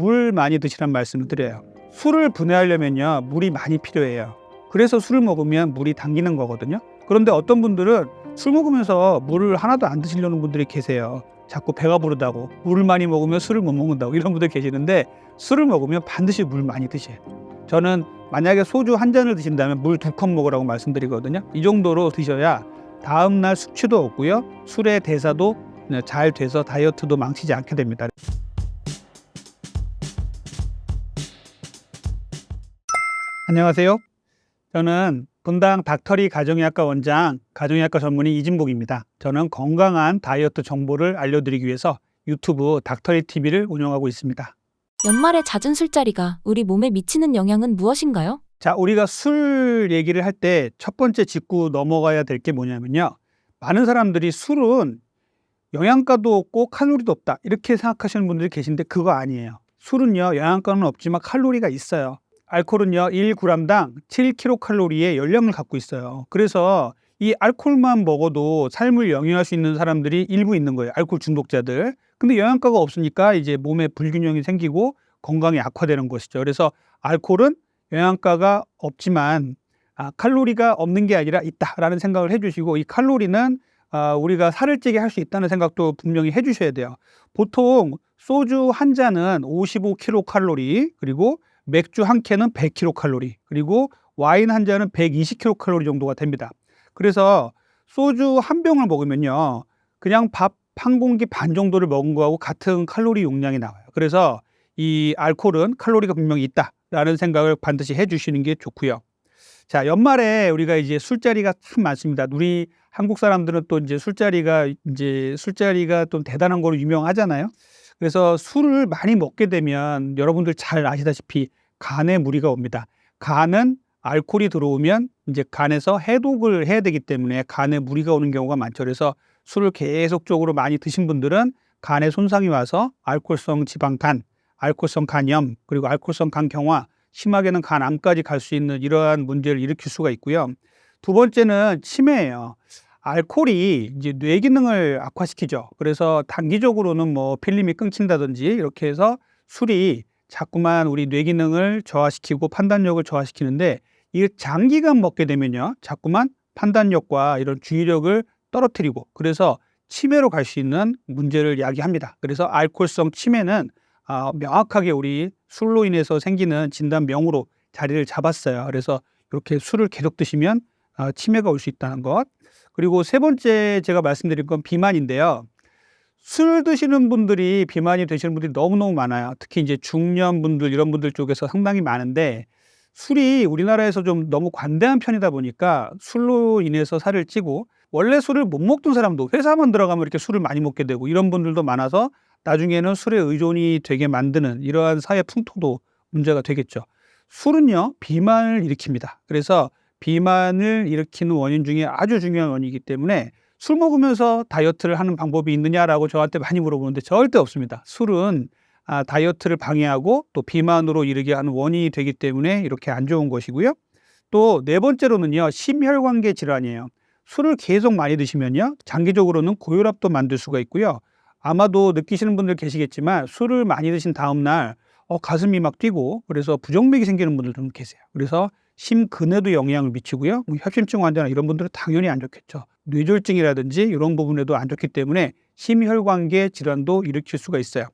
물 많이 드시란 말씀을 드려요. 술을 분해하려면요, 물이 많이 필요해요. 그래서 술을 먹으면 물이 당기는 거거든요. 그런데 어떤 분들은 술 먹으면서 물을 하나도 안 드시려는 분들이 계세요. 자꾸 배가 부르다고, 물을 많이 먹으면 술을 못 먹는다고 이런 분들 계시는데, 술을 먹으면 반드시 물 많이 드셔요. 저는 만약에 소주 한 잔을 드신다면 물 2컵 먹으라고 말씀드리거든요. 이 정도로 드셔야 다음날 숙취도 없고요, 술의 대사도 잘 돼서 다이어트도 망치지 않게 됩니다. 안녕하세요. 저는 분당 닥터리 가정의학과 원장, 가정의학과 전문의 이진복입니다. 저는 건강한 다이어트 정보를 알려드리기 위해서 유튜브 닥터리 TV를 운영하고 있습니다. 연말에 잦은 술자리가 우리 몸에 미치는 영향은 무엇인가요? 자, 우리가 술 얘기를 할 때 첫 번째 짚고 넘어가야 될 게 뭐냐면요, 많은 사람들이 술은 영양가도 없고 칼로리도 없다 이렇게 생각하시는 분들이 계신데 그거 아니에요. 술은요, 영양가는 없지만 칼로리가 있어요. 알코올은요, 1g당 7kcal의 열량을 갖고 있어요. 그래서 이 알코올만 먹어도 삶을 영위할 수 있는 사람들이 일부 있는 거예요. 알코올 중독자들. 근데 영양가가 없으니까 이제 몸에 불균형이 생기고 건강이 악화되는 것이죠. 그래서 알코올은 영양가가 없지만 칼로리가 없는 게 아니라 있다라는 생각을 해주시고, 이 칼로리는 우리가 살을 찌게 할 수 있다는 생각도 분명히 해주셔야 돼요. 보통 소주 한 잔은 55kcal, 그리고 맥주 한 캔은 100kcal, 그리고 와인 한 잔은 120kcal 정도가 됩니다. 그래서 소주 한 병을 먹으면요, 그냥 밥 한 공기 반 정도를 먹은 거하고 같은 칼로리 용량이 나와요. 그래서 이 알코올은 칼로리가 분명히 있다라는 생각을 반드시 해주시는 게 좋고요. 자, 연말에 우리가 이제 술자리가 참 많습니다. 우리 한국 사람들은 또 이제 술자리가 좀 대단한 거로 유명하잖아요. 그래서 술을 많이 먹게 되면 여러분들 잘 아시다시피 간에 무리가 옵니다. 간은 알코올이 들어오면 이제 간에서 해독을 해야 되기 때문에 간에 무리가 오는 경우가 많죠. 그래서 술을 계속적으로 많이 드신 분들은 간에 손상이 와서 알코올성 지방간, 알코올성 간염, 그리고 알코올성 간경화, 심하게는 간암까지 갈 수 있는 이러한 문제를 일으킬 수가 있고요. 두 번째는 치매예요. 알코올이 이제 뇌 기능을 악화시키죠. 그래서 단기적으로는 뭐 필름이 끊긴다든지 이렇게 해서 술이 자꾸만 우리 뇌 기능을 저하시키고 판단력을 저하시키는데, 이게 장기간 먹게 되면요, 자꾸만 판단력과 이런 주의력을 떨어뜨리고, 그래서 치매로 갈 수 있는 문제를 야기합니다. 그래서 알코올성 치매는 명확하게 우리 술로 인해서 생기는 진단명으로 자리를 잡았어요. 그래서 이렇게 술을 계속 드시면 치매가 올 수 있다는 것. 그리고 세 번째 제가 말씀드릴 건 비만인데요. 술 드시는 분들이, 비만이 되시는 분들이 너무너무 많아요. 특히 이제 중년 분들, 이런 분들 쪽에서 상당히 많은데, 술이 우리나라에서 좀 너무 관대한 편이다 보니까 술로 인해서 살을 찌고, 원래 술을 못 먹던 사람도 회사만 들어가면 이렇게 술을 많이 먹게 되고 이런 분들도 많아서 나중에는 술에 의존이 되게 만드는 이러한 사회 풍토도 문제가 되겠죠. 술은요, 비만을 일으킵니다. 그래서 비만을 일으키는 원인 중에 아주 중요한 원인이기 때문에 술 먹으면서 다이어트를 하는 방법이 있느냐라고 저한테 많이 물어보는데 절대 없습니다. 술은 다이어트를 방해하고 또 비만으로 이르게 하는 원인이 되기 때문에 이렇게 안 좋은 것이고요. 또 네 번째로는요, 심혈관계 질환이에요. 술을 계속 많이 드시면요, 장기적으로는 고혈압도 만들 수가 있고요. 아마도 느끼시는 분들 계시겠지만 술을 많이 드신 다음 날 가슴이 막 뛰고, 그래서 부정맥이 생기는 분들도 계세요. 그래서 심근에도 영향을 미치고요. 협심증 환자나 이런 분들은 당연히 안 좋겠죠. 뇌졸중이라든지 이런 부분에도 안 좋기 때문에 심혈관계 질환도 일으킬 수가 있어요.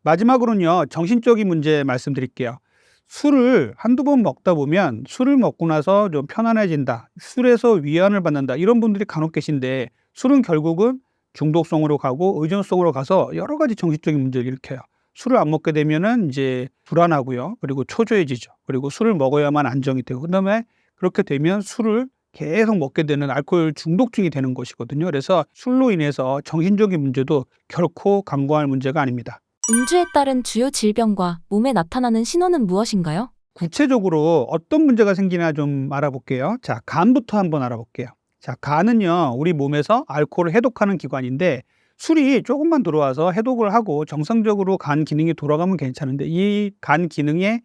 마지막으로는요, 정신적인 문제 말씀드릴게요. 술을 한두 번 먹다 보면 술을 먹고 나서 좀 편안해진다, 술에서 위안을 받는다, 이런 분들이 간혹 계신데, 술은 결국은 중독성으로 가고 의존성으로 가서 여러 가지 정신적인 문제를 일으켜요. 술을 안 먹게 되면은 이제 불안하고요, 그리고 초조해지죠. 그리고 술을 먹어야만 안정이 되고, 그다음에 그렇게 되면 술을 계속 먹게 되는 알코올 중독증이 되는 것이거든요. 그래서 술로 인해서 정신적인 문제도 결코 간과할 문제가 아닙니다. 음주에 따른 주요 질병과 몸에 나타나는 신호는 무엇인가요? 구체적으로 어떤 문제가 생기나 좀 알아볼게요. 자, 간부터 한번 알아볼게요. 자, 간은요, 우리 몸에서 알코올을 해독하는 기관인데, 술이 조금만 들어와서 해독을 하고 정상적으로 간 기능이 돌아가면 괜찮은데, 이 간 기능에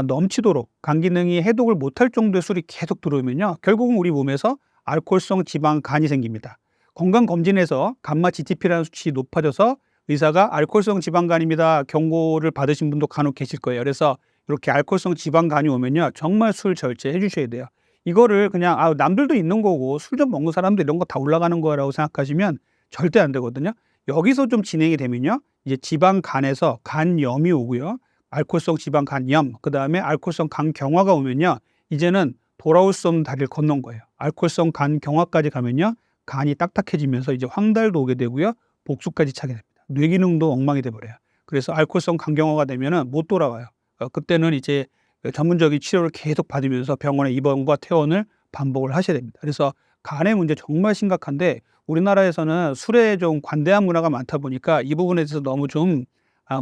넘치도록 간 기능이 해독을 못할 정도의 술이 계속 들어오면요, 결국은 우리 몸에서 알코올성 지방 간이 생깁니다. 건강검진에서 감마 GTP라는 수치 높아져서 의사가 알코올성 지방간입니다 경고를 받으신 분도 간혹 계실 거예요. 그래서 이렇게 알코올성 지방간이 오면요, 정말 술 절제해 주셔야 돼요. 이거를 그냥 남들도 있는 거고 술 좀 먹는 사람도 이런 거 다 올라가는 거라고 생각하시면 절대 안 되거든요. 여기서 좀 진행이 되면요, 이제 지방간에서 간염이 오고요, 알코올성 지방간염, 그다음에 알코올성 간경화가 오면요, 이제는 돌아올 수 없는 다리를 건넌 거예요. 알코올성 간경화까지 가면요, 간이 딱딱해지면서 이제 황달도 오게 되고요, 복수까지 차게 됩니다. 뇌 기능도 엉망이 돼 버려요. 그래서 알코올성 간경화가 되면은 못 돌아와요. 그때는 이제 전문적인 치료를 계속 받으면서 병원에 입원과 퇴원을 반복을 하셔야 됩니다. 그래서 간의 문제 정말 심각한데, 우리나라에서는 술에 좀 관대한 문화가 많다 보니까 이 부분에 대해서 너무 좀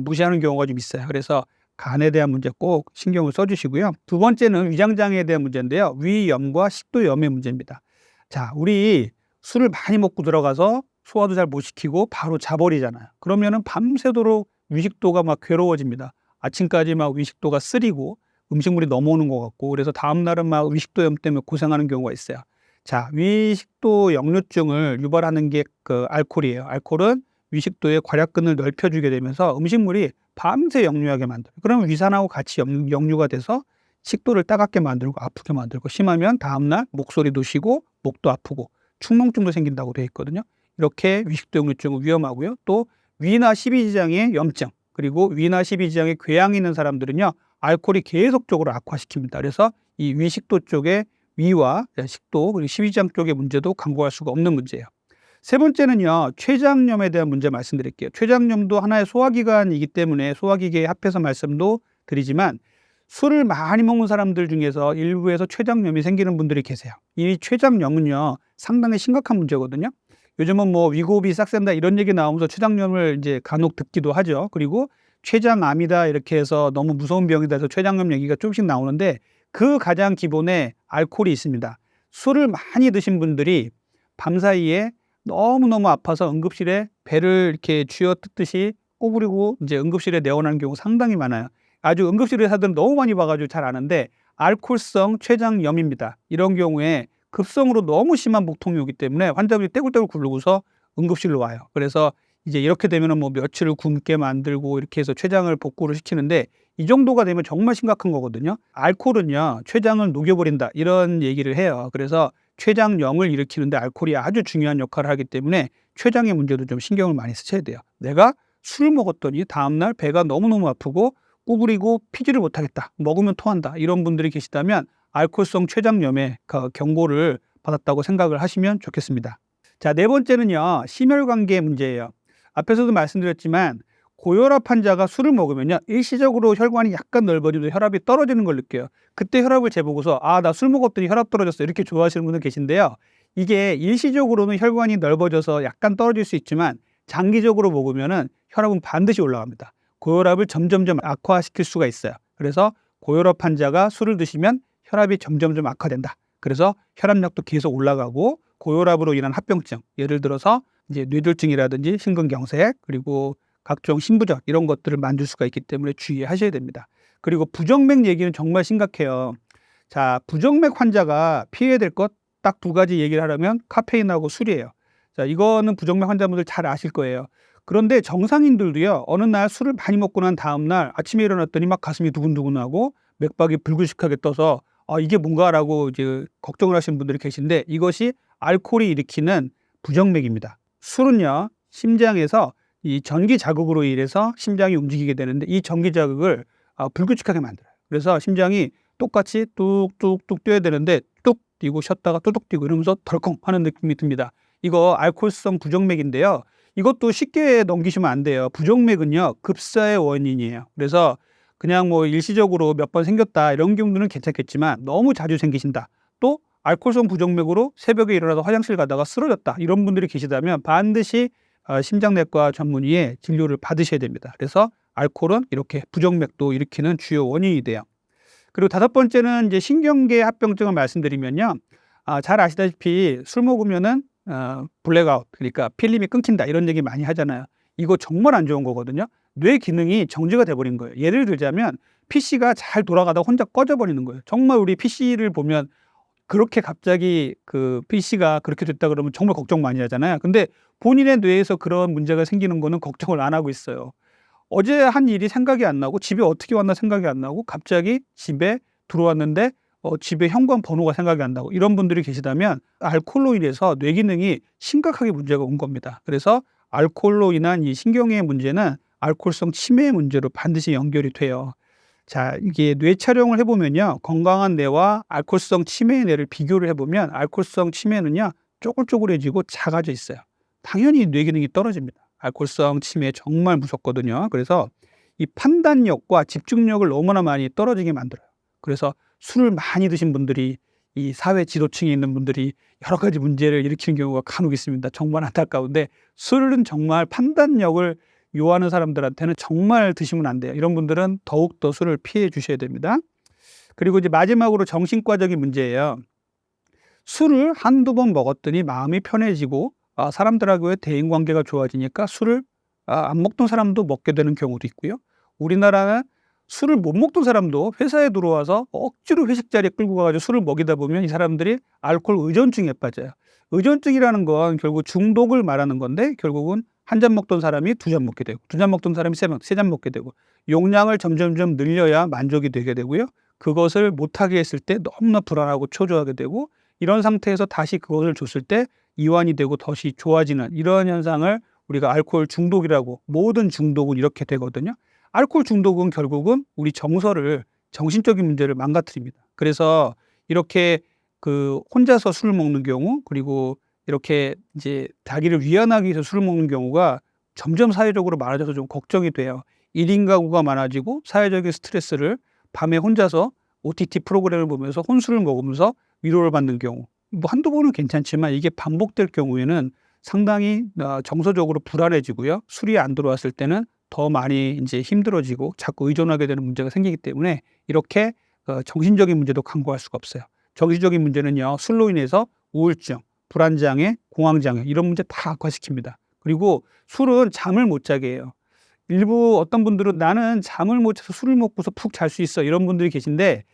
무시하는 경우가 좀 있어요. 그래서 간에 대한 문제 꼭 신경을 써 주시고요. 두 번째는 위장장애에 대한 문제인데요. 위염과 식도염의 문제입니다. 자, 우리 술을 많이 먹고 들어가서 소화도 잘 못 시키고 바로 자버리잖아요. 그러면은 밤새도록 위식도가 막 괴로워집니다. 아침까지 막 위식도가 쓰리고 음식물이 넘어오는 것 같고, 그래서 다음 날은 막 위식도염 때문에 고생하는 경우가 있어요. 자, 위식도 역류증을 유발하는 게 그 알코올이에요. 알코올은 위식도의 괄약근을 넓혀주게 되면서 음식물이 밤새 역류하게 만들어요. 그러면 위산하고 같이 역류가 돼서 식도를 따갑게 만들고 아프게 만들고, 심하면 다음날 목소리도 쉬고 목도 아프고 축농증도 생긴다고 되어 있거든요. 이렇게 위식도 역류증은 위험하고요. 또 위나 십이지장의 염증, 그리고 위나 십이지장의 궤양이 있는 사람들은요, 알코올이 계속적으로 악화시킵니다. 그래서 이 위식도 쪽에 위와 식도, 그리고 십이지장 쪽의 문제도 간과할 수가 없는 문제예요. 세 번째는요, 췌장염에 대한 문제 말씀드릴게요. 췌장염도 하나의 소화기관이기 때문에 소화기계에 합해서 말씀도 드리지만, 술을 많이 먹는 사람들 중에서 일부에서 췌장염이 생기는 분들이 계세요. 이 췌장염은요, 상당히 심각한 문제거든요. 요즘은 뭐 위고비 싹센다 이런 얘기 나오면서 췌장염을 이제 간혹 듣기도 하죠. 그리고 췌장암이다 이렇게 해서 너무 무서운 병이다 해서 췌장염 얘기가 조금씩 나오는데, 그 가장 기본에 알코올이 있습니다. 술을 많이 드신 분들이 밤사이에 너무너무 아파서 응급실에 배를 이렇게 쥐어 뜯듯이 꼬부리고 이제 응급실에 내원하는 경우 상당히 많아요. 아주 응급실 의사들은 너무 많이 봐가지고 잘 아는데, 알코올성 췌장염입니다. 이런 경우에 급성으로 너무 심한 복통이 오기 때문에 환자분이 떼굴떼굴 굴르고서 응급실로 와요. 그래서 이제 이렇게 되면은 뭐 며칠을 굶게 만들고 이렇게 해서 췌장을 복구를 시키는데, 이 정도가 되면 정말 심각한 거거든요. 알코올은요, 췌장을 녹여버린다 이런 얘기를 해요. 그래서 췌장염을 일으키는데 알코올이 아주 중요한 역할을 하기 때문에 췌장의 문제도 좀 신경을 많이 쓰셔야 돼요. 내가 술을 먹었더니 다음날 배가 너무너무 아프고 구부리고 피지를 못하겠다, 먹으면 토한다, 이런 분들이 계시다면 알코올성 췌장염의 경고를 받았다고 생각을 하시면 좋겠습니다. 자, 네 번째는요, 심혈관계 문제예요. 앞에서도 말씀드렸지만 고혈압 환자가 술을 먹으면요, 일시적으로 혈관이 약간 넓어지면서 혈압이 떨어지는 걸 느껴요. 그때 혈압을 재보고서 나 술 먹었더니 혈압 떨어졌어 이렇게 좋아하시는 분들 계신데요. 이게 일시적으로는 혈관이 넓어져서 약간 떨어질 수 있지만 장기적으로 먹으면은 혈압은 반드시 올라갑니다. 고혈압을 점점점 악화시킬 수가 있어요. 그래서 고혈압 환자가 술을 드시면 혈압이 점점점 악화된다. 그래서 혈압약도 계속 올라가고 고혈압으로 인한 합병증, 예를 들어서 이제 뇌졸중이라든지 심근경색, 그리고 각종 심부전 이런 것들을 만들 수가 있기 때문에 주의하셔야 됩니다. 그리고 부정맥 얘기는 정말 심각해요. 자, 부정맥 환자가 피해야 될 것 딱 두 가지 얘기를 하려면 카페인하고 술이에요. 자, 이거는 부정맥 환자분들 잘 아실 거예요. 그런데 정상인들도요, 어느 날 술을 많이 먹고 난 다음 날 아침에 일어났더니 막 가슴이 두근두근하고 맥박이 불규칙하게 떠서 이게 뭔가라고 이제 걱정을 하시는 분들이 계신데, 이것이 알코올이 일으키는 부정맥입니다. 술은요, 심장에서 이 전기 자극으로 인해서 심장이 움직이게 되는데, 이 전기 자극을 불규칙하게 만들어요. 그래서 심장이 똑같이 뚝뚝뚝 뛰어야 되는데 뚝 뛰고 쉬었다가 뚜둑 뛰고 이러면서 덜컹 하는 느낌이 듭니다. 이거 알코올성 부정맥인데요. 이것도 쉽게 넘기시면 안 돼요. 부정맥은요, 급사의 원인이에요. 그래서 그냥 뭐 일시적으로 몇 번 생겼다 이런 경우는 괜찮겠지만, 너무 자주 생기신다, 또 알코올성 부정맥으로 새벽에 일어나서 화장실 가다가 쓰러졌다, 이런 분들이 계시다면 반드시 심장내과 전문의의 진료를 받으셔야 됩니다. 그래서 알코올은 이렇게 부정맥도 일으키는 주요 원인이 돼요. 그리고 다섯 번째는 이제 신경계 합병증을 말씀드리면요, 잘 아시다시피 술 먹으면은 블랙아웃, 그러니까 필름이 끊긴다 이런 얘기 많이 하잖아요. 이거 정말 안 좋은 거거든요. 뇌 기능이 정지가 돼버린 거예요. 예를 들자면 PC가 잘 돌아가다 혼자 꺼져버리는 거예요. 정말 우리 PC를 보면 그렇게 갑자기 그 PC가 그렇게 됐다 그러면 정말 걱정 많이 하잖아요. 근데 본인의 뇌에서 그런 문제가 생기는 거는 걱정을 안 하고 있어요. 어제 한 일이 생각이 안 나고 집에 어떻게 왔나 생각이 안 나고 갑자기 집에 들어왔는데 집에 현관 번호가 생각이 안 나고 이런 분들이 계시다면 알코올로 인해서 뇌 기능이 심각하게 문제가 온 겁니다. 그래서 알코올로 인한 이 신경의 문제는 알코올성 치매의 문제로 반드시 연결이 돼요. 자, 이게 뇌 촬영을 해보면요. 건강한 뇌와 알코올성 치매의 뇌를 비교를 해보면 알코올성 치매는요. 쪼글쪼글해지고 작아져 있어요. 당연히 뇌 기능이 떨어집니다. 알코올성 치매 정말 무섭거든요. 그래서 이 판단력과 집중력을 너무나 많이 떨어지게 만들어요. 그래서 술을 많이 드신 분들이 이 사회 지도층에 있는 분들이 여러 가지 문제를 일으키는 경우가 간혹 있습니다. 정말 안타까운데 술은 정말 판단력을 요하는 사람들한테는 정말 드시면 안 돼요. 이런 분들은 더욱더 술을 피해 주셔야 됩니다. 그리고 이제 마지막으로 정신과적인 문제예요. 술을 한두 번 먹었더니 마음이 편해지고 사람들하고의 대인관계가 좋아지니까 술을 안 먹던 사람도 먹게 되는 경우도 있고요. 우리나라는 술을 못 먹던 사람도 회사에 들어와서 억지로 회식 자리에 끌고 가가지고 술을 먹이다 보면 이 사람들이 알코올 의존증에 빠져요. 의존증이라는 건 결국 중독을 말하는 건데 결국은 한 잔 먹던 사람이 두 잔 먹게 되고 두 잔 먹던 사람이 세 잔 먹게 되고 용량을 점점점 늘려야 만족이 되게 되고요. 그것을 못하게 했을 때 너무나 불안하고 초조하게 되고 이런 상태에서 다시 그것을 줬을 때 이완이 되고 다시 좋아지는 이러한 현상을 우리가 알코올 중독이라고 모든 중독은 이렇게 되거든요. 알코올 중독은 결국은 우리 정신적인 문제를 망가뜨립니다. 그래서 이렇게 그 혼자서 술을 먹는 경우 그리고 이렇게 이제 자기를 위안하기 위해서 술을 먹는 경우가 점점 사회적으로 많아져서 좀 걱정이 돼요. 1인 가구가 많아지고 사회적인 스트레스를 밤에 혼자서 OTT 프로그램을 보면서 혼술을 먹으면서 위로를 받는 경우. 뭐 한두 번은 괜찮지만 이게 반복될 경우에는 상당히 정서적으로 불안해지고요. 술이 안 들어왔을 때는 더 많이 이제 힘들어지고 자꾸 의존하게 되는 문제가 생기기 때문에 이렇게 정신적인 문제도 간과할 수가 없어요. 정신적인 문제는요. 술로 인해서 우울증, 불안장애, 공황장애 이런 문제 다 악화시킵니다. 그리고 술은 잠을 못 자게 해요. 일부 어떤 분들은 나는 잠을 못 자서 술을 먹고서 푹 잘 수 있어 이런 분들이 계신데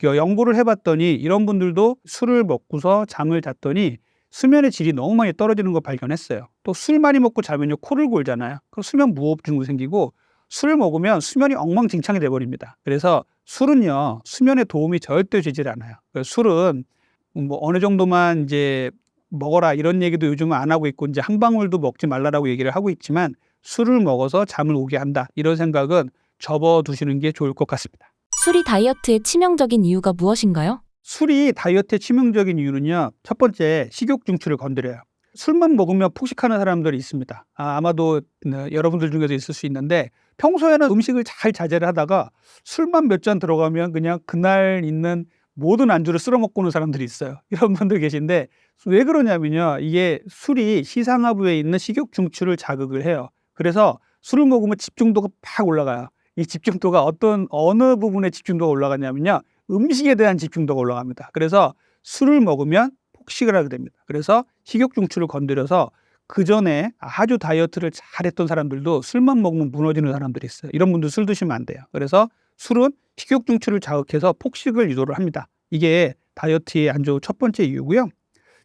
연구를 해봤더니 이런 분들도 술을 먹고서 잠을 잤더니 수면의 질이 너무 많이 떨어지는 걸 발견했어요. 또 술 많이 먹고 자면요 코를 골잖아요. 그럼 수면 무호흡증도 생기고 술을 먹으면 수면이 엉망진창이 돼버립니다. 그래서 술은요 수면에 도움이 절대 되질 않아요. 술은 뭐 어느 정도만 이제 먹어라 이런 얘기도 요즘은 안 하고 있고 이제 한 방울도 먹지 말라라고 얘기를 하고 있지만 술을 먹어서 잠을 오게 한다 이런 생각은 접어두시는 게 좋을 것 같습니다. 술이 다이어트에 치명적인 이유가 무엇인가요? 술이 다이어트에 치명적인 이유는요. 첫 번째 식욕 중추를 건드려요. 술만 먹으면 폭식하는 사람들이 있습니다. 아마도 여러분들 중에도 있을 수 있는데 평소에는 음식을 잘 자제를 하다가 술만 몇 잔 들어가면 그냥 그날 있는 모든 안주를 쓸어 먹고 오는 사람들이 있어요. 이런 분들 계신데 왜 그러냐면요. 이게 술이 시상하부에 있는 식욕 중추를 자극을 해요. 그래서 술을 먹으면 집중도가 팍 올라가요. 이 집중도가 어느 부분에 집중도가 올라가냐면요. 음식에 대한 집중도가 올라갑니다. 그래서 술을 먹으면 폭식을 하게 됩니다. 그래서 식욕 중추를 건드려서 그전에 아주 다이어트를 잘했던 사람들도 술만 먹으면 무너지는 사람들이 있어요. 이런 분들 술 드시면 안 돼요. 그래서 술은 식욕 중추를 자극해서 폭식을 유도를 합니다. 이게 다이어트에 안 좋은 첫 번째 이유고요.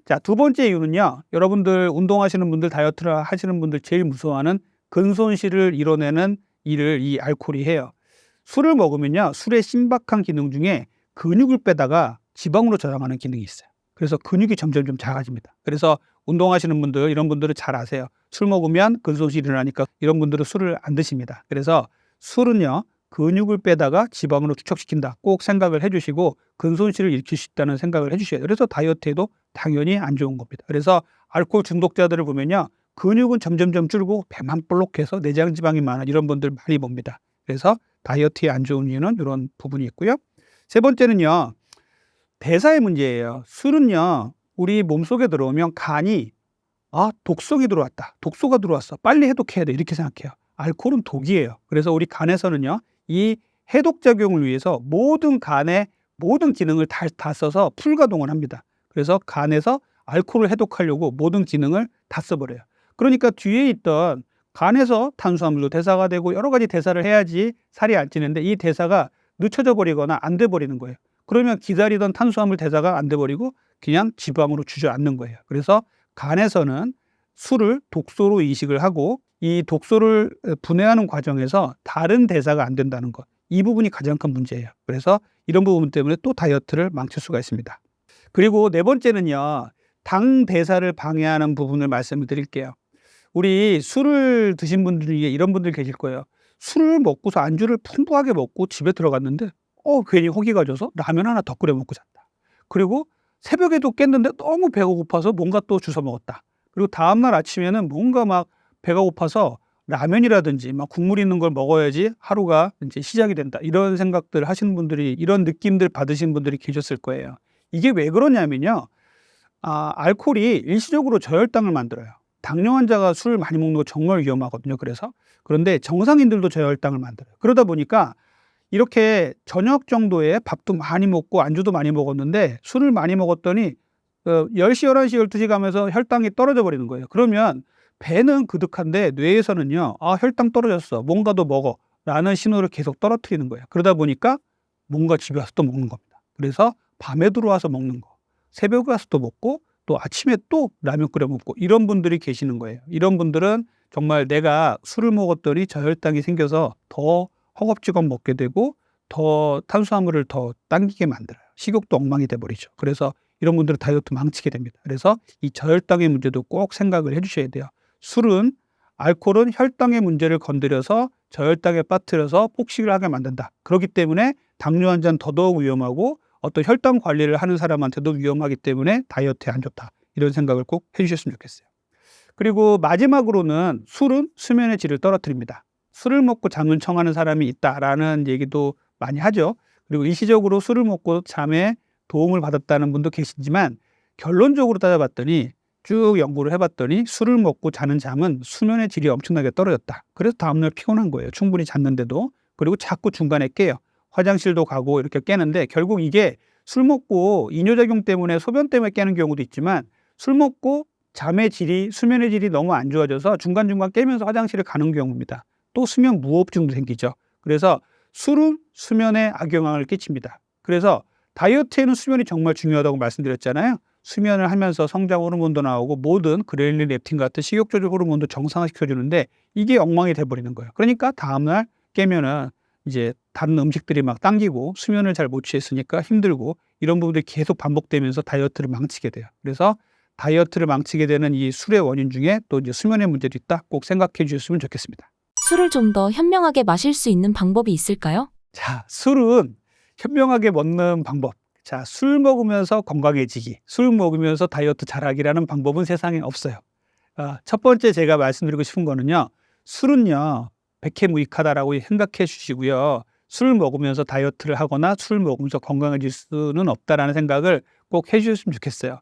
자, 두 번째 이유는요. 여러분들 운동하시는 분들 다이어트를 하시는 분들 제일 무서워하는 근손실을 이뤄내는 일을 이 알코올이 해요. 술을 먹으면요. 술의 신박한 기능 중에 근육을 빼다가 지방으로 저장하는 기능이 있어요. 그래서 근육이 점점 작아집니다. 그래서 운동하시는 분들 이런 분들은 잘 아세요. 술 먹으면 근손실이 일어나니까 이런 분들은 술을 안 드십니다. 그래서 술은요. 근육을 빼다가 지방으로 축적시킨다. 꼭 생각을 해주시고 근손실을 일으킬 수 있다는 생각을 해주셔야 돼요. 그래서 다이어트에도 당연히 안 좋은 겁니다. 그래서 알코올 중독자들을 보면요. 근육은 점점점 줄고 배만 볼록해서 내장 지방이 많아 이런 분들 많이 봅니다. 그래서 다이어트에 안 좋은 이유는 이런 부분이 있고요. 세 번째는요. 대사의 문제예요. 술은요. 우리 몸속에 들어오면 간이 독성이 들어왔다. 독소가 들어왔어. 빨리 해독해야 돼. 이렇게 생각해요. 알코올은 독이에요. 그래서 우리 간에서는요. 이 해독작용을 위해서 모든 간의 모든 기능을 다 써서 풀가동을 합니다. 그래서 간에서 알코올을 해독하려고 모든 기능을 다 써버려요. 그러니까 뒤에 있던 간에서 탄수화물도 대사가 되고 여러 가지 대사를 해야지 살이 안 찌는데 이 대사가 늦춰져 버리거나 안 돼 버리는 거예요. 그러면 기다리던 탄수화물 대사가 안 돼버리고 그냥 지방으로 주저앉는 거예요. 그래서 간에서는 술을 독소로 인식을 하고 이 독소를 분해하는 과정에서 다른 대사가 안 된다는 것. 이 부분이 가장 큰 문제예요. 그래서 이런 부분 때문에 또 다이어트를 망칠 수가 있습니다. 그리고 네 번째는요. 당 대사를 방해하는 부분을 말씀을 드릴게요. 우리 술을 드신 분들 중에 이런 분들 계실 거예요. 술을 먹고서 안주를 풍부하게 먹고 집에 들어갔는데 괜히 허기가 져서 라면 하나 더 끓여 먹고 잤다. 그리고 새벽에도 깼는데 너무 배가 고파서 뭔가 또 주워 먹었다. 그리고 다음날 아침에는 뭔가 막 배가 고파서 라면이라든지 막 국물 있는 걸 먹어야지 하루가 이제 시작이 된다. 이런 생각들 하시는 분들이, 이런 느낌들 받으신 분들이 계셨을 거예요. 이게 왜 그러냐면요. 알코올이 일시적으로 저혈당을 만들어요. 당뇨 환자가 술 많이 먹는 거 정말 위험하거든요. 그런데 정상인들도 저혈당을 만들어요. 그러다 보니까 이렇게 저녁 정도에 밥도 많이 먹고 안주도 많이 먹었는데 술을 많이 먹었더니 10시, 11시, 12시 가면서 혈당이 떨어져 버리는 거예요. 그러면 배는 그득한데 뇌에서는요. 혈당 떨어졌어. 뭔가 더 먹어. 라는 신호를 계속 떨어뜨리는 거예요. 그러다 보니까 뭔가 집에 와서 또 먹는 겁니다. 그래서 밤에 들어와서 먹는 거. 새벽에 와서 또 먹고 또 아침에 또 라면 끓여 먹고 이런 분들이 계시는 거예요. 이런 분들은 정말 내가 술을 먹었더니 저혈당이 생겨서 더 허겁지겁 먹게 되고 더 탄수화물을 더 당기게 만들어요. 식욕도 엉망이 돼버리죠. 그래서 이런 분들은 다이어트 망치게 됩니다. 그래서 이 저혈당의 문제도 꼭 생각을 해주셔야 돼요. 알코올은 혈당의 문제를 건드려서 저혈당에 빠뜨려서 폭식을 하게 만든다. 그렇기 때문에 당뇨 환자는 더더욱 위험하고 어떤 혈당 관리를 하는 사람한테도 위험하기 때문에 다이어트에 안 좋다. 이런 생각을 꼭 해주셨으면 좋겠어요. 그리고 마지막으로는 술은 수면의 질을 떨어뜨립니다. 술을 먹고 잠을 청하는 사람이 있다라는 얘기도 많이 하죠. 그리고 일시적으로 술을 먹고 잠에 도움을 받았다는 분도 계시지만 결론적으로 따져봤더니 쭉 연구를 해봤더니 술을 먹고 자는 잠은 수면의 질이 엄청나게 떨어졌다. 그래서 다음날 피곤한 거예요. 충분히 잤는데도. 그리고 자꾸 중간에 깨요. 화장실도 가고 이렇게 깨는데 결국 이게 술 먹고 이뇨작용 때문에 소변 때문에 깨는 경우도 있지만 술 먹고 잠의 질이, 수면의 질이 너무 안 좋아져서 중간중간 깨면서 화장실을 가는 경우입니다. 또 수면 무호흡증도 생기죠. 그래서 술은 수면에 악영향을 끼칩니다. 그래서 다이어트에는 수면이 정말 중요하다고 말씀드렸잖아요. 수면을 하면서 성장 호르몬도 나오고 모든 그렐린 렙틴 같은 식욕 조절 호르몬도 정상화시켜주는데 이게 엉망이 돼버리는 거예요. 그러니까 다음날 깨면은 이제 다른 음식들이 막 당기고 수면을 잘 못 취했으니까 힘들고 이런 부분들이 계속 반복되면서 다이어트를 망치게 돼요. 그래서 다이어트를 망치게 되는 이 술의 원인 중에 또 이제 수면의 문제도 있다. 꼭 생각해 주셨으면 좋겠습니다. 술을 좀 더 현명하게 마실 수 있는 방법이 있을까요? 자, 술은 현명하게 먹는 방법. 자, 술 먹으면서 건강해지기, 술 먹으면서 다이어트 잘하기라는 방법은 세상에 없어요. 첫 번째 제가 말씀드리고 싶은 거는요. 술은요. 백해무익하다라고 생각해 주시고요. 술 먹으면서 다이어트를 하거나 술 먹으면서 건강해질 수는 없다라는 생각을 꼭 해 주셨으면 좋겠어요.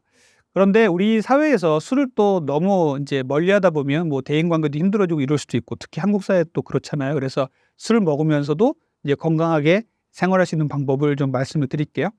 그런데 우리 사회에서 술을 또 너무 이제 멀리하다 보면 뭐 대인 관계도 힘들어지고 이럴 수도 있고 특히 한국 사회 또 그렇잖아요. 그래서 술 먹으면서도 이제 건강하게 생활할 수 있는 방법을 좀 말씀을 드릴게요.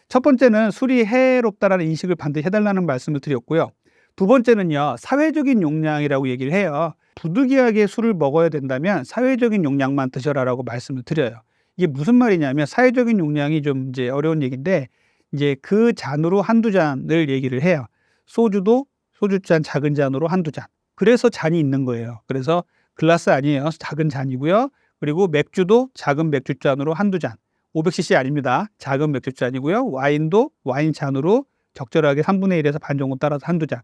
첫 번째는 술이 해롭다라는 인식을 반드시 해달라는 말씀을 드렸고요. 두 번째는요. 사회적인 용량이라고 얘기를 해요. 부득이하게 술을 먹어야 된다면 사회적인 용량만 드셔라라고 말씀을 드려요. 이게 무슨 말이냐면 사회적인 용량이 좀 이제 어려운 얘기인데 이제 그 잔으로 한두 잔을 얘기를 해요. 소주도 소주잔 작은 잔으로 한두 잔. 그래서 잔이 있는 거예요. 그래서 글라스 아니에요. 작은 잔이고요. 그리고 맥주도 작은 맥주잔으로 한두 잔. 500cc 아닙니다. 작은 맥주잔이고요. 와인도 와인 잔으로 적절하게 3분의 1에서 반 정도 따라서 한두 잔.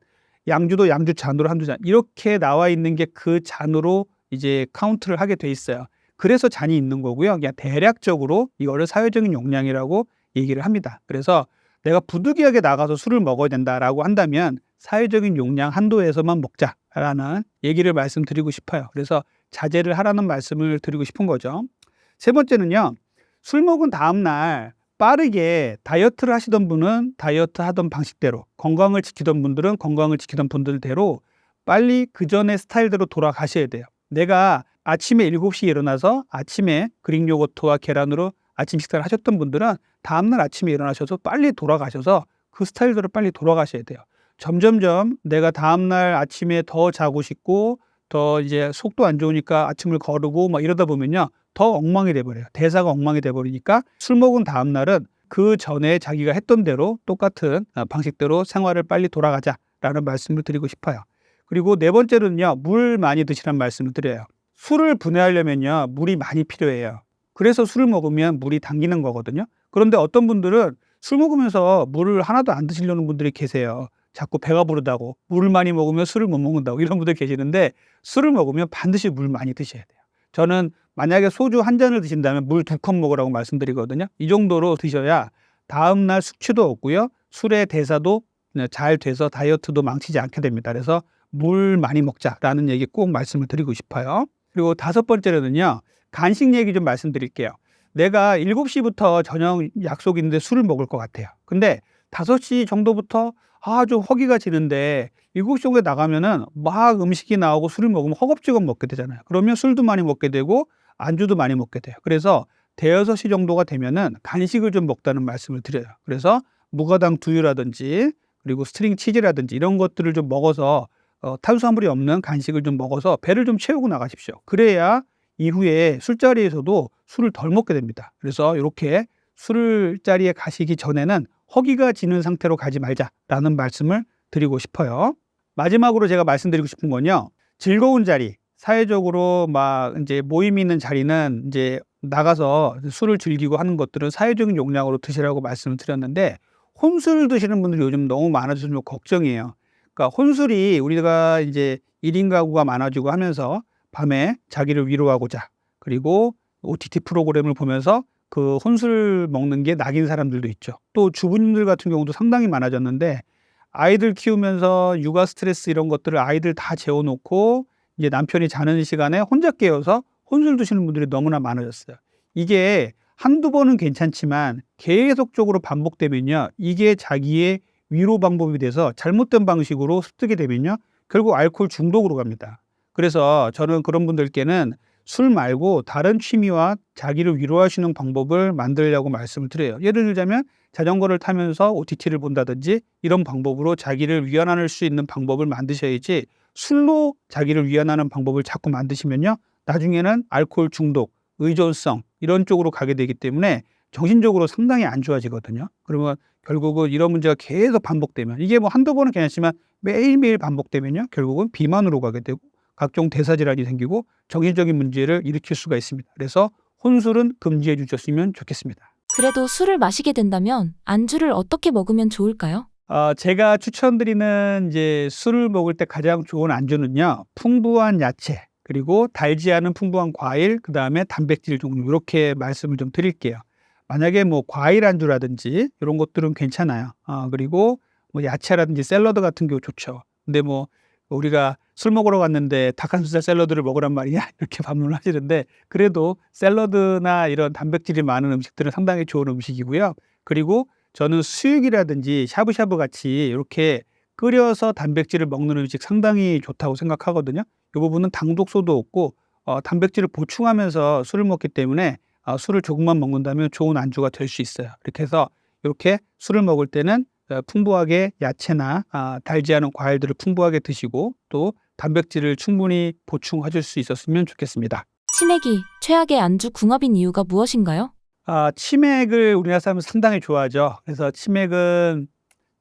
양주도 양주 잔으로 한두 잔. 이렇게 나와 있는 게 그 잔으로 이제 카운트를 하게 돼 있어요. 그래서 잔이 있는 거고요. 그냥 대략적으로 이거를 사회적인 용량이라고 얘기를 합니다. 그래서 내가 부득이하게 나가서 술을 먹어야 된다라고 한다면 사회적인 용량 한도에서만 먹자라는 얘기를 말씀드리고 싶어요. 그래서 자제를 하라는 말씀을 드리고 싶은 거죠. 세 번째는요. 술 먹은 다음 날 빠르게 다이어트를 하시던 분은 다이어트 하던 방식대로, 건강을 지키던 분들은 건강을 지키던 분들대로 빨리 그 전의 스타일대로 돌아가셔야 돼요. 내가 아침에 7시에 일어나서 아침에 그릭 요거트와 계란으로 아침 식사를 하셨던 분들은 다음날 아침에 일어나셔서 빨리 돌아가셔서 그 스타일대로 빨리 돌아가셔야 돼요. 점점점 내가 다음날 아침에 더 자고 싶고 더 이제 속도 안 좋으니까 아침을 거르고 막 이러다 보면요. 더 엉망이 돼버려요. 대사가 엉망이 돼버리니까 술 먹은 다음날은 그 전에 자기가 했던 대로 똑같은 방식대로 생활을 빨리 돌아가자라는 말씀을 드리고 싶어요. 그리고 네 번째로는요, 물 많이 드시라는 말씀을 드려요. 술을 분해하려면요, 물이 많이 필요해요. 그래서 술을 먹으면 물이 당기는 거거든요. 그런데 어떤 분들은 술 먹으면서 물을 하나도 안 드시려는 분들이 계세요. 자꾸 배가 부르다고, 물을 많이 먹으면 술을 못 먹는다고 이런 분들 계시는데, 술을 먹으면 반드시 물 많이 드셔야 돼요. 저는 만약에 소주 한 잔을 드신다면 물 2컵 먹으라고 말씀드리거든요. 이 정도로 드셔야 다음날 숙취도 없고요, 술의 대사도 잘 돼서 다이어트도 망치지 않게 됩니다. 그래서 물 많이 먹자라는 얘기 꼭 말씀을 드리고 싶어요. 그리고 다섯 번째로는요, 간식 얘기 좀 말씀드릴게요. 내가 7시부터 저녁 약속이 있는데 술을 먹을 것 같아요. 근데 5시 정도부터 좀 허기가 지는데 7시 정도에 나가면은 막 음식이 나오고 술을 먹으면 허겁지겁 먹게 되잖아요. 그러면 술도 많이 먹게 되고 안주도 많이 먹게 돼요. 그래서 대여섯 시 정도가 되면은 간식을 좀 먹다는 말씀을 드려요. 그래서 무가당 두유라든지 그리고 스트링 치즈라든지 이런 것들을 좀 먹어서 탄수화물이 없는 간식을 좀 먹어서 배를 좀 채우고 나가십시오. 그래야 이후에 술자리에서도 술을 덜 먹게 됩니다. 그래서 이렇게 술자리에 가시기 전에는 허기가 지는 상태로 가지 말자라는 말씀을 드리고 싶어요. 마지막으로 제가 말씀드리고 싶은 건요, 즐거운 자리, 사회적으로 막 이제 모임이 있는 자리는 이제 나가서 술을 즐기고 하는 것들은 사회적인 용량으로 드시라고 말씀을 드렸는데, 혼술 드시는 분들이 요즘 너무 많아져서 좀 걱정이에요. 그러니까 혼술이 우리가 이제 1인 가구가 많아지고 하면서 밤에 자기를 위로하고자, 그리고 OTT 프로그램을 보면서 그 혼술 먹는 게 낙인 사람들도 있죠. 또 주부님들 같은 경우도 상당히 많아졌는데, 아이들 키우면서 육아 스트레스 이런 것들을 아이들 다 재워놓고 이제 남편이 자는 시간에 혼자 깨어서 혼술 드시는 분들이 너무나 많아졌어요. 이게 한두 번은 괜찮지만 계속적으로 반복되면요, 이게 자기의 위로 방법이 돼서 잘못된 방식으로 습득이 되면요, 결국 알코올 중독으로 갑니다. 그래서 저는 그런 분들께는 술 말고 다른 취미와 자기를 위로하시는 방법을 만들려고 말씀을 드려요. 예를 들자면 자전거를 타면서 OTT를 본다든지 이런 방법으로 자기를 위안할 수 있는 방법을 만드셔야지, 술로 자기를 위안하는 방법을 자꾸 만드시면요, 나중에는 알코올 중독, 의존성 이런 쪽으로 가게 되기 때문에 정신적으로 상당히 안 좋아지거든요. 그러면 결국은 이런 문제가 계속 반복되면, 이게 뭐 한두 번은 괜찮지만 매일매일 반복되면요, 결국은 비만으로 가게 되고 각종 대사질환이 생기고 정신적인 문제를 일으킬 수가 있습니다. 그래서 혼술은 금지해 주셨으면 좋겠습니다. 그래도 술을 마시게 된다면 안주를 어떻게 먹으면 좋을까요? 제가 추천드리는 이제 술을 먹을 때 가장 좋은 안주는요, 풍부한 야채, 그리고 달지 않은 풍부한 과일, 그 다음에 단백질 종류, 이렇게 말씀을 좀 드릴게요. 만약에 뭐 과일 안주라든지 이런 것들은 괜찮아요. 그리고 뭐 야채라든지 샐러드 같은 경우 좋죠. 근데 뭐 우리가 술 먹으러 갔는데 닭가슴살 샐러드를 먹으란 말이야? 이렇게 반문을 하시는데, 그래도 샐러드나 이런 단백질이 많은 음식들은 상당히 좋은 음식이고요. 그리고 저는 수육이라든지 샤브샤브 같이 이렇게 끓여서 단백질을 먹는 음식 상당히 좋다고 생각하거든요. 이 부분은 당독소도 없고 단백질을 보충하면서 술을 먹기 때문에 술을 조금만 먹는다면 좋은 안주가 될 수 있어요. 이렇게 해서 이렇게 술을 먹을 때는 풍부하게 야채나 달지 않은 과일들을 풍부하게 드시고 또 단백질을 충분히 보충하실 수 있었으면 좋겠습니다. 치맥이 최악의 안주 궁합인 이유가 무엇인가요? 치맥을 우리나라 사람은 상당히 좋아하죠. 그래서 치맥은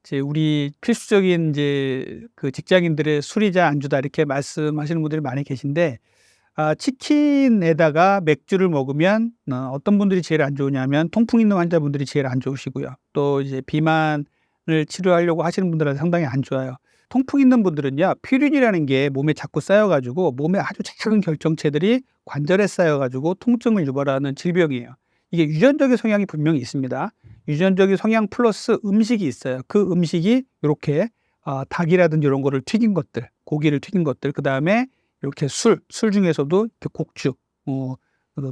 이제 우리 필수적인 이제 그 직장인들의 술이자 안주다 이렇게 말씀하시는 분들이 많이 계신데, 치킨에다가 맥주를 먹으면 어떤 분들이 제일 안 좋으냐면 통풍 있는 환자분들이 제일 안 좋으시고요. 또 이제 비만을 치료하려고 하시는 분들은 상당히 안 좋아요. 통풍 있는 분들은요, 퓨린이라는 게 몸에 자꾸 쌓여가지고 몸에 아주 작은 결정체들이 관절에 쌓여가지고 통증을 유발하는 질병이에요. 이게 유전적인 성향이 분명히 있습니다. 유전적인 성향 플러스 음식이 있어요. 그 음식이 이렇게 닭이라든지 이런 거를 튀긴 것들, 고기를 튀긴 것들, 그 다음에 이렇게 술 중에서도 곡주,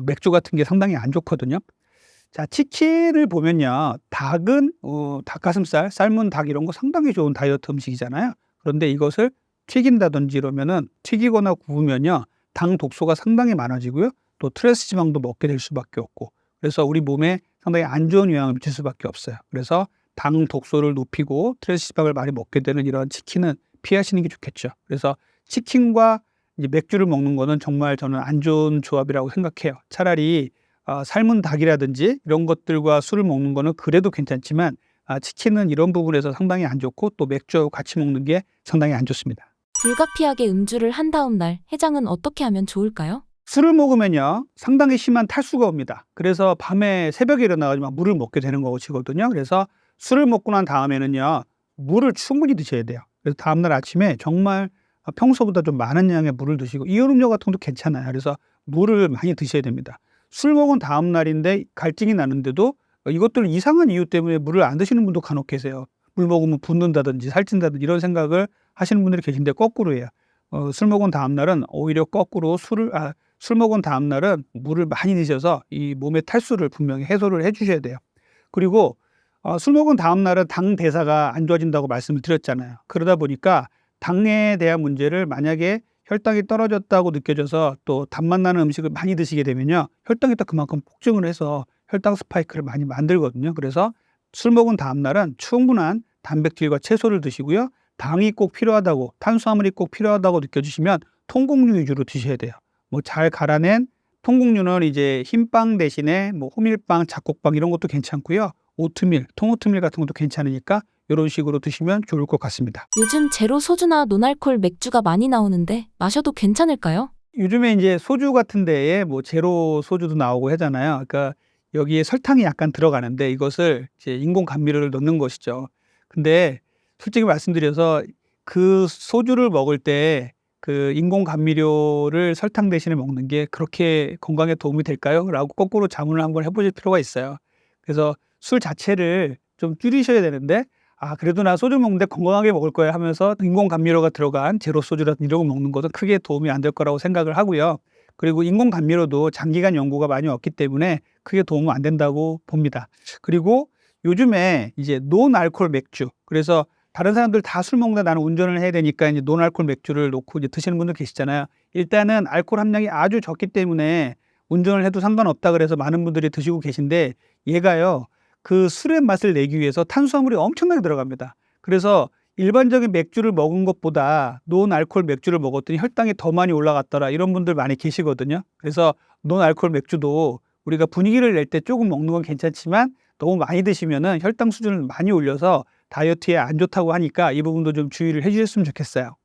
맥주 같은 게 상당히 안 좋거든요. 자, 치킨을 보면요, 닭은 닭가슴살, 삶은 닭 이런 거 상당히 좋은 다이어트 음식이잖아요. 그런데 이것을 튀긴다든지 이러면은, 튀기거나 구우면요, 당 독소가 상당히 많아지고요, 또 트랜스 지방도 먹게 될 수밖에 없고, 그래서 우리 몸에 상당히 안 좋은 영향을 미칠 수밖에 없어요. 그래서 당 독소를 높이고 트랜스 지방을 많이 먹게 되는 이런 치킨은 피하시는 게 좋겠죠. 그래서 치킨과 이제 맥주를 먹는 거는 정말 저는 안 좋은 조합이라고 생각해요. 차라리 삶은 닭이라든지 이런 것들과 술을 먹는 거는 그래도 괜찮지만 치킨은 이런 부분에서 상당히 안 좋고 또 맥주하고 같이 먹는 게 상당히 안 좋습니다. 불가피하게 음주를 한 다음 날 해장은 어떻게 하면 좋을까요? 술을 먹으면요 상당히 심한 탈수가 옵니다. 그래서 밤에 새벽에 일어나가지고 물을 먹게 되는 것이거든요. 그래서 술을 먹고 난 다음에는요 물을 충분히 드셔야 돼요. 그래서 다음날 아침에 정말 평소보다 좀 많은 양의 물을 드시고 이온음료 같은 것도 괜찮아요. 그래서 물을 많이 드셔야 됩니다. 술 먹은 다음 날인데 갈증이 나는데도 이것들 이상한 이유 때문에 물을 안 드시는 분도 간혹 계세요. 물 먹으면 붓는다든지 살찐다든지 이런 생각을 하시는 분들이 계신데 거꾸로예요. 술 먹은 다음 날은 오히려 거꾸로 술 먹은 다음 날은 물을 많이 드셔서 이 몸의 탈수를 분명히 해소를 해 주셔야 돼요. 그리고 술 먹은 다음 날은 당 대사가 안 좋아진다고 말씀을 드렸잖아요. 그러다 보니까 당에 대한 문제를 만약에 혈당이 떨어졌다고 느껴져서 또 단맛 나는 음식을 많이 드시게 되면요. 혈당이 또 그만큼 폭증을 해서 혈당 스파이크를 많이 만들거든요. 그래서 술 먹은 다음 날은 충분한 단백질과 채소를 드시고요. 당이 꼭 필요하다고 탄수화물이 꼭 필요하다고 느껴지시면 통곡류 위주로 드셔야 돼요. 뭐 잘 갈아낸 통곡류는 이제 흰빵 대신에 뭐 호밀빵, 잡곡빵 이런 것도 괜찮고요. 오트밀, 통오트밀 같은 것도 괜찮으니까 이런 식으로 드시면 좋을 것 같습니다. 요즘 제로 소주나 노알콜 맥주가 많이 나오는데 마셔도 괜찮을까요? 요즘에 이제 소주 같은 데에 뭐 제로 소주도 나오고 하잖아요. 그러니까 여기에 설탕이 약간 들어가는데 이것을 이제 인공 감미료를 넣는 것이죠. 근데 솔직히 말씀드려서 그 소주를 먹을 때 그 인공 감미료를 설탕 대신에 먹는 게 그렇게 건강에 도움이 될까요? 라고 거꾸로 자문을 한번 해보실 필요가 있어요. 그래서 술 자체를 좀 줄이셔야 되는데 그래도 나 소주 먹는데 건강하게 먹을 거야 하면서 인공 감미료가 들어간 제로 소주라든지 이런 거 먹는 것은 크게 도움이 안 될 거라고 생각을 하고요. 그리고 인공 감미료도 장기간 연구가 많이 없기 때문에 크게 도움은 안 된다고 봅니다. 그리고 요즘에 이제 노알콜 맥주, 그래서 다른 사람들 다 술 먹는데 나는 운전을 해야 되니까 이제 노알콜 맥주를 놓고 이제 드시는 분들 계시잖아요. 일단은 알코올 함량이 아주 적기 때문에 운전을 해도 상관없다 그래서 많은 분들이 드시고 계신데 얘가요. 그 술의 맛을 내기 위해서 탄수화물이 엄청나게 들어갑니다. 그래서 일반적인 맥주를 먹은 것보다 노알콜 맥주를 먹었더니 혈당이 더 많이 올라갔더라 이런 분들 많이 계시거든요. 그래서 노알콜 맥주도 우리가 분위기를 낼 때 조금 먹는 건 괜찮지만 너무 많이 드시면은 혈당 수준을 많이 올려서 다이어트에 안 좋다고 하니까 이 부분도 좀 주의를 해 주셨으면 좋겠어요.